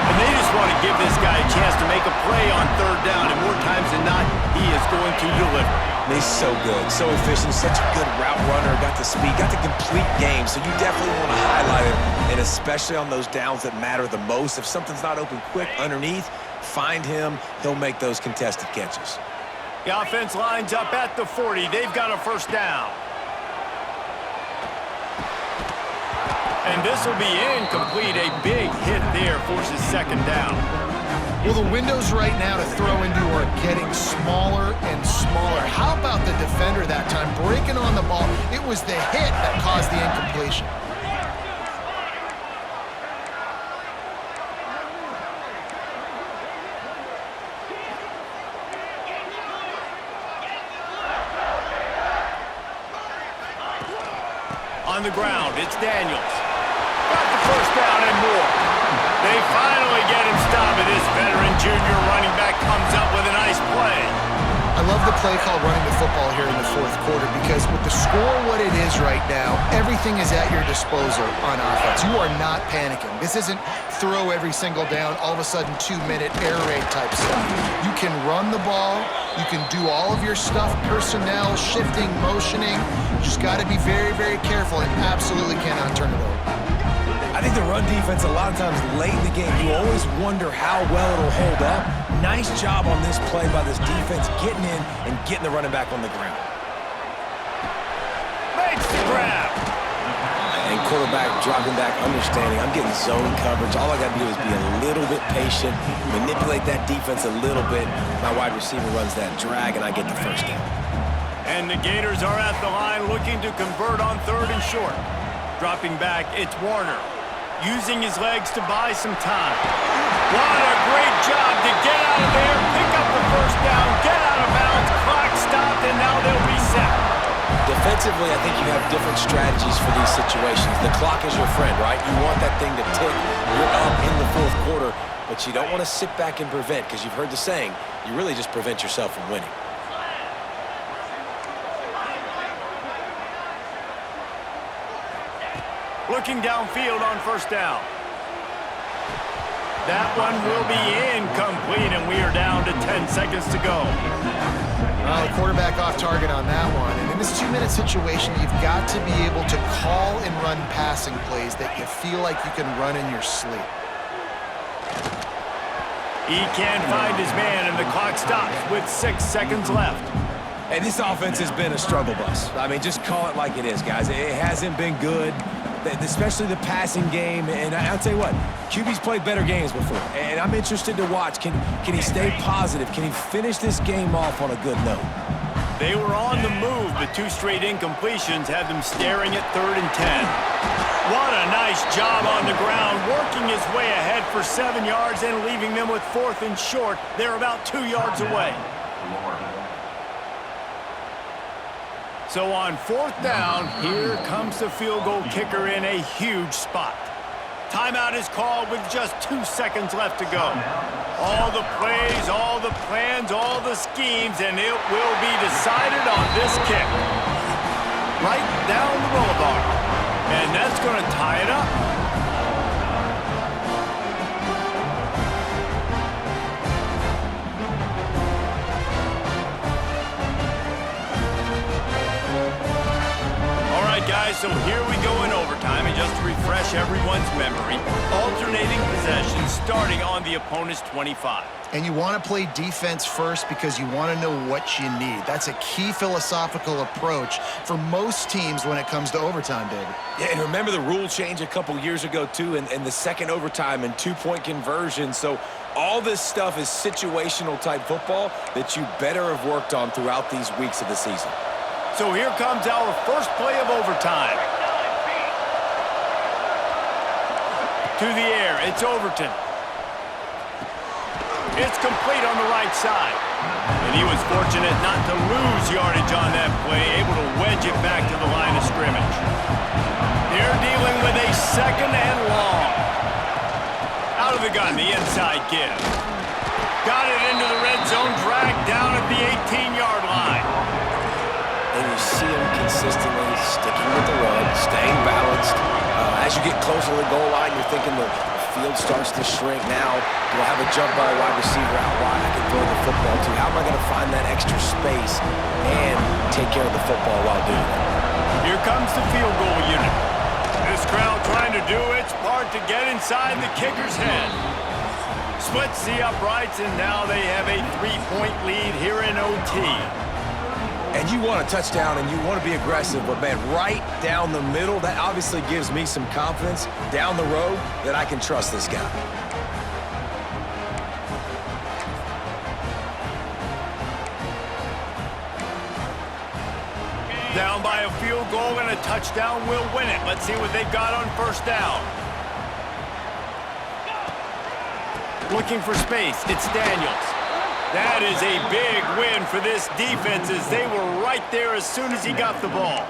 And they just want to give this guy a chance to make a play on 3rd down, and more times than not, he is going to deliver. He's so good, so efficient, such a good route runner, got the speed, got the complete game, so you definitely want to highlight him, and especially on those downs that matter the most. If something's not open quick underneath, find him, he'll make those contested catches. The offense lines up at the 40. They've got a 1st down. And this will be incomplete. A big hit there forces 2nd down. Well, the windows right now to throw into are getting smaller and smaller. How about the defender that time breaking on the ball? It was the hit that caused the incompletion. On the ground, it's Daniels. Got the 1st down and more. They finally get him stopped, and this veteran junior running back comes up with a nice play. I love the play call running the football here in the 4th quarter because with the score what it is right now, everything is at your disposal on offense. You are not panicking. This isn't throw every single down, all of a sudden 2-minute air raid type stuff. You can run the ball. You can do all of your stuff, personnel, shifting, motioning. You just got to be very, very careful and absolutely cannot turn it over. I think the run defense, a lot of times late in the game, you always wonder how well it'll hold up. Nice job on this play by this defense, getting in and getting the running back on the ground. Makes the grab. And quarterback dropping back, understanding, I'm getting zone coverage. All I got to do is be a little bit patient, manipulate that defense a little bit. My wide receiver runs that drag, and I get the 1st down. And the Gators are at the line looking to convert on 3rd and short. Dropping back, it's Warner. Using his legs to buy some time. What a great job to get out of there, pick up the 1st down, get out of bounds, clock stopped, and now they'll reset. Defensively, I think you have different strategies for these situations. The clock is your friend, right? You want that thing to tick. You're up in the 4th quarter, but you don't want to sit back and prevent, because you've heard the saying, you really just prevent yourself from winning. Looking downfield on 1st down. That one will be incomplete, and we are down to 10 seconds to go. Well, the quarterback off target on that one. And in this 2-minute situation, you've got to be able to call and run passing plays that you feel like you can run in your sleep. He can't find his man, and the clock stops with 6 seconds left. And this offense has been a struggle bus. I mean, just call it like it is, guys. It hasn't been good, especially the passing game. And I'll tell you what, QB's played better games before. And I'm interested to watch. Can he stay positive? Can he finish this game off on a good note? They were on the move, but 2 straight incompletions had them staring at 3rd and 10. What a nice job on the ground, working his way ahead for 7 yards and leaving them with 4th and short. They're about 2 yards away. So on 4th down, here comes the field goal kicker in a huge spot. Timeout is called with just 2 seconds left to go. All the plays, all the plans, all the schemes, and it will be decided on this kick. Right down the boulevard. And that's going to tie it up. Guys, so here we go in overtime, and just to refresh everyone's memory, alternating possessions starting on the opponent's 25. And you want to play defense first because you want to know what you need. That's a key philosophical approach for most teams when it comes to overtime, David. Yeah, and remember the rule change a couple years ago, too, and the second overtime and two-point conversion. So all this stuff is situational type football that you better have worked on throughout these weeks of the season. So here comes our first play of overtime. To the air, it's Overton. It's complete on the right side. And he was fortunate not to lose yardage on that play, able to wedge it back to the line of scrimmage. They're dealing with a second and long. Out of the gun, the inside give. Got it into the red zone, dragged down at the 18-yard line. And you see him consistently sticking with the run, staying balanced. As you get closer to the goal line, you're thinking the field starts to shrink now. Do I have a jump by a wide receiver out wide I can throw the football to? How am I going to find that extra space and take care of the football while doing it? Here comes the field goal unit. This crowd trying to do its part to get inside the kicker's head. Splits the uprights, and now they have a 3-point lead here in OT. And you want a touchdown and you want to be aggressive, but man, right down the middle, that obviously gives me some confidence down the road that I can trust this guy. Down by a field goal and a touchdown will win it. Let's see what they've got on first down. Looking for space, it's Daniels. That is a big win for this defense as they were right there as soon as he got the ball.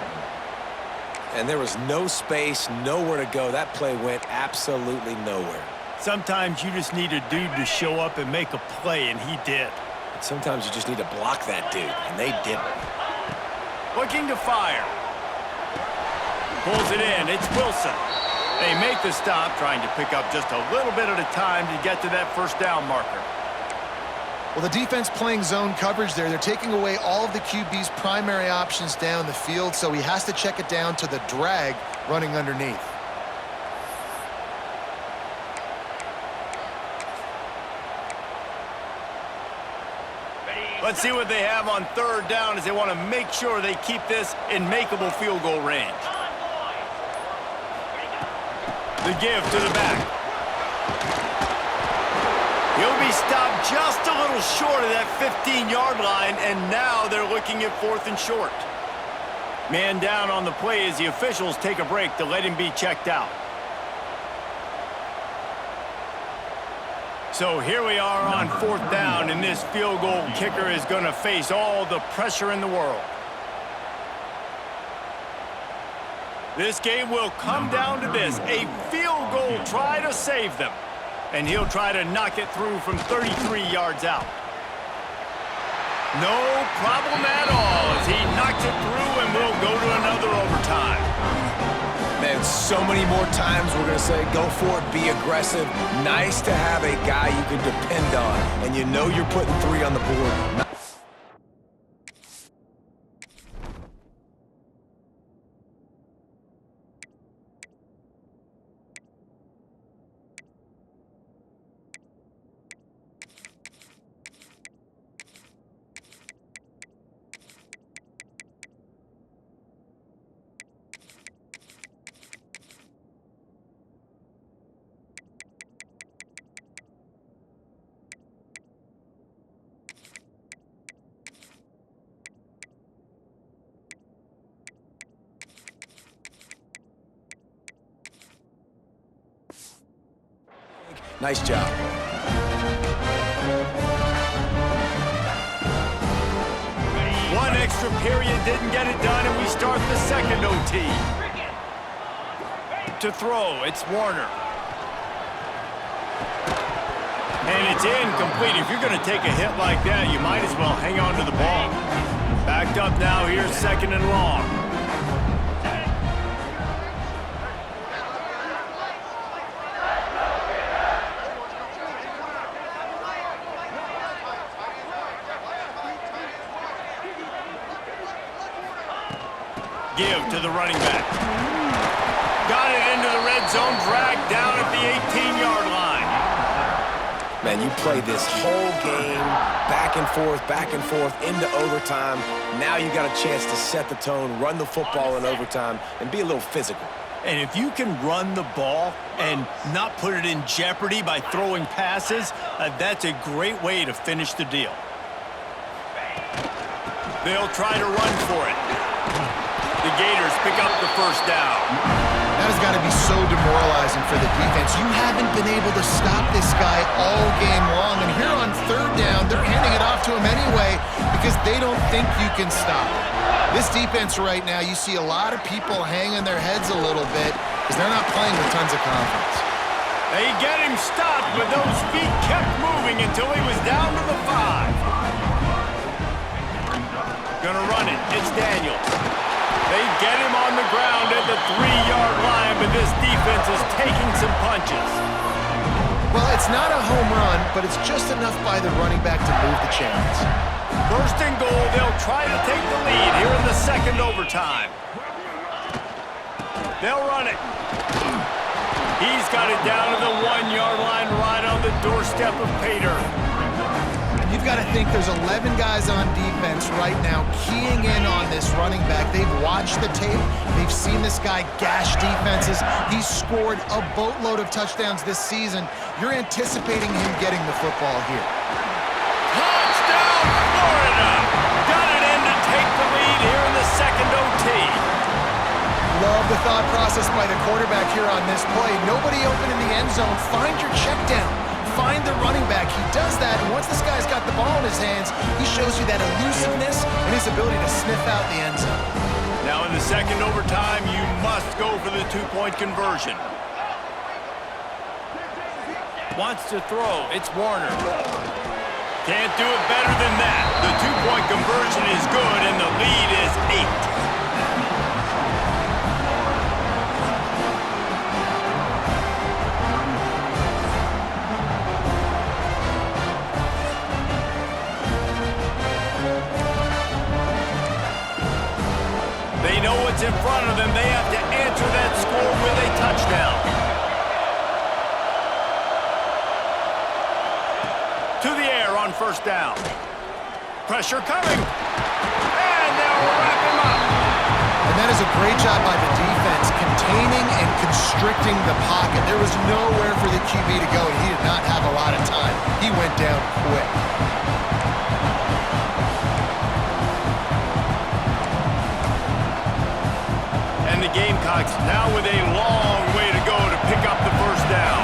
And there was no space, nowhere to go. That play went absolutely nowhere. Sometimes you just need a dude to show up and make a play, and he did. And sometimes you just need to block that dude, and they didn't. Looking to fire. Pulls it in, it's Wilson. They make the stop, trying to pick up just a little bit at a time to get to that first down marker. Well, the defense playing zone coverage there. They're taking away all of the QB's primary options down the field, so he has to check it down to the drag running underneath. Let's see what they have on third down as they want to make sure they keep this in makeable field goal range. The give to the back. He'll be stopped just a little short of that 15-yard line, and now they're looking at 4th and short. Man down on the play as the officials take a break to let him be checked out. So here we are on 4th down, and this field goal kicker is going to face all the pressure in the world. This game will come down to this, a field goal try to save them. And he'll try to knock it through from 33 yards out. No problem at all as he knocks it through and will go to another overtime. Man, so many more times we're going to say, go for it, be aggressive. Nice to have a guy you can depend on, and you know you're putting 3 on the board. Nice job. One extra period didn't get it done, and we start the second OT. To throw, it's Warner. And it's incomplete. If you're going to take a hit like that, you might as well hang on to the ball. Backed up now, here's 2nd and long. Give out to the running back. Got it into the red zone, dragged down at the 18-yard line. Man, you play this whole game back and forth, into overtime. Now you got a chance to set the tone, run the football in overtime, and be a little physical. And if you can run the ball and not put it in jeopardy by throwing passes, that's a great way to finish the deal. They'll try to run for it. The Gators pick up the first down. That has got to be so demoralizing for the defense. You haven't been able to stop this guy all game long, and here on third down, they're handing it off to him anyway because they don't think you can stop it. This defense right now, you see a lot of people hanging their heads a little bit because they're not playing with tons of confidence. They get him stopped, but those feet kept moving until he was down to the 5. Gonna run it. It's Daniels. They get him on the ground at the 3-yard line, but this defense is taking some punches. Well, it's not a home run, but it's just enough by the running back to move the chains. First and goal, they'll try to take the lead here in the second overtime. They'll run it. He's got it down to the 1-yard line right on the doorstep of Pater. You've got to think there's 11 guys on defense right now keying in on this running back. They've watched the tape. They've seen this guy gash defenses. He's scored a boatload of touchdowns this season. You're anticipating him getting the football here. Touchdown, Florida! Got it in to take the lead here in the second OT. Love the thought process by the quarterback here on this play. Nobody open in the end zone. Find your check down. Find the running back. He does that, and once this guy's got the ball in his hands, he shows you that elusiveness and his ability to sniff out the end zone. Now in the second overtime, you must go for the 2-point conversion. Wants to throw. It's Warner. Can't do it better than that. The 2-point conversion is good, and the lead is 8. They know what's in front of them. They have to answer that score with a touchdown. To the air on first down. Pressure coming. And they'll wrap him up. And that is a great job by the defense, containing and constricting the pocket. There was nowhere for the QB to go, and he did not have a lot of time. He went down quick. And the Gamecocks now with a long way to go to pick up the first down.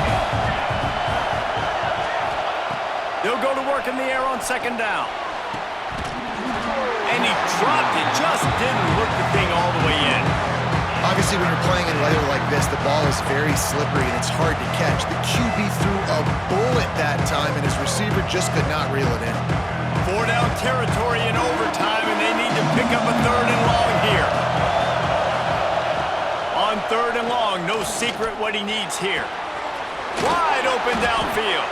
They'll go to work in the air on second down. And he dropped it, just didn't look the thing all the way in. Obviously, when you're playing in weather like this, the ball is very slippery and it's hard to catch. The QB threw a bullet that time, and his receiver just could not reel it in. 4-down territory in overtime, and they need to pick up a third and long here. On third and long, no secret what he needs here. Wide open downfield.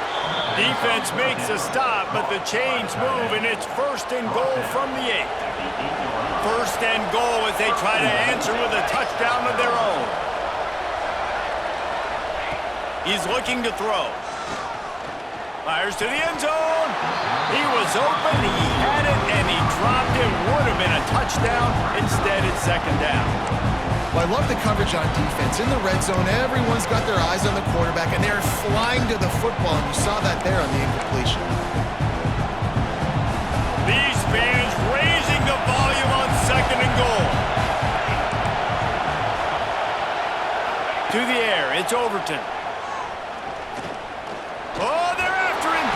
Defense makes a stop, but the chains move, and it's first and goal from the 8. First and goal as they try to answer with a touchdown of their own. He's looking to throw. Fires to the end zone. He was open, he had it, and he dropped it. Would have been a touchdown. Instead, it's second down. Well, I love the coverage on defense. In the red zone, everyone's got their eyes on the quarterback, and they're flying to the football, and you saw that there on the incompletion. These fans raising the volume on second and goal. To the air, it's Overton. Oh, they're after him.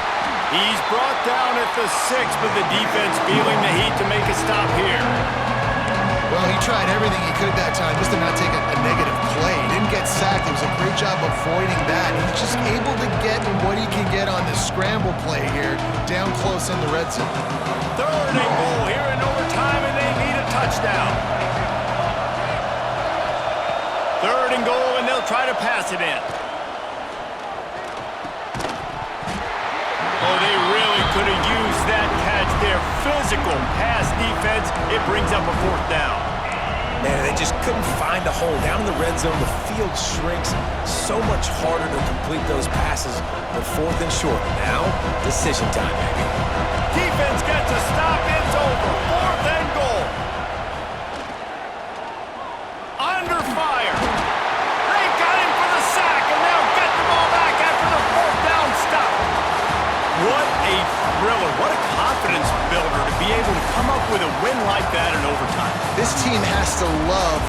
He's brought down at the 6, but the defense feeling the heat to make a stop here. Well, he tried everything he could that time just to not take a negative play. He didn't get sacked. It was a great job avoiding that. He's just able to get what he can get on this scramble play here, down close in the red zone. Third and goal here in overtime, and they need a touchdown. Third and goal, and they'll try to pass it in. Oh, they really could have used that catch there. Physical pass defense. It brings up a fourth down. Man, they just couldn't find a hole. Down in the red zone, the field shrinks. So much harder to complete those passes. But 4th and short. Now, decision time, baby. Defense gets a stop. It's over. 4th and goal. Under fire. They got him for the sack, and they'll get the ball back after the 4th down stop. What a thriller. What a confidence builder to be able to come up with a win like that in overtime. This team has to love